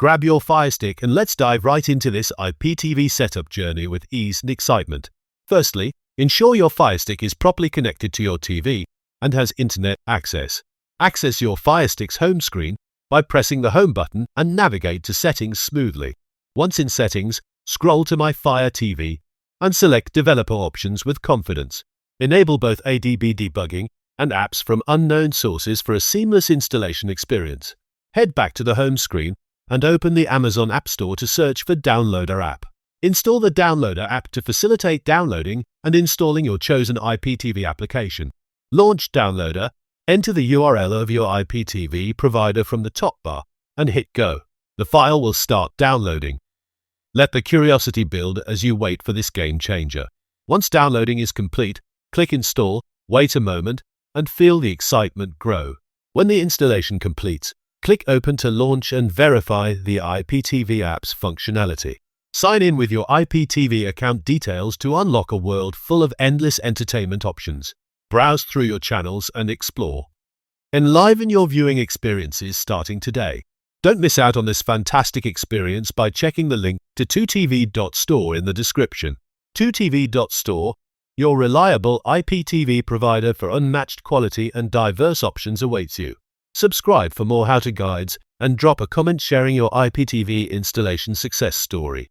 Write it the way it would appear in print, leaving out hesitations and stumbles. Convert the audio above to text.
Grab your Firestick and let's dive right into this IPTV setup journey with ease and excitement. Firstly, ensure your Firestick is properly connected to your TV and has internet access. Access your Firestick's home screen by pressing the home button and navigate to settings smoothly. Once in settings, scroll to My Fire TV and select developer options with confidence. Enable both ADB debugging and apps from unknown sources for a seamless installation experience. Head back to the home screen and open the Amazon App Store to search for Downloader app. Install the Downloader app to facilitate downloading and installing your chosen IPTV application. Launch Downloader, enter the URL of your IPTV provider from the top bar, and hit Go. The file will start downloading. Let the curiosity build as you wait for this game changer. Once downloading is complete, click Install, wait a moment, and feel the excitement grow. When the installation completes, click Open to launch and verify the IPTV app's functionality. Sign in with your IPTV account details to unlock a world full of endless entertainment options. Browse through your channels and explore. Enliven your viewing experiences starting today. Don't miss out on this fantastic experience by checking the link to 2tv.store in the description. 2tv.store, your reliable IPTV provider for unmatched quality and diverse options awaits you. Subscribe for more how-to guides and drop a comment sharing your IPTV installation success story.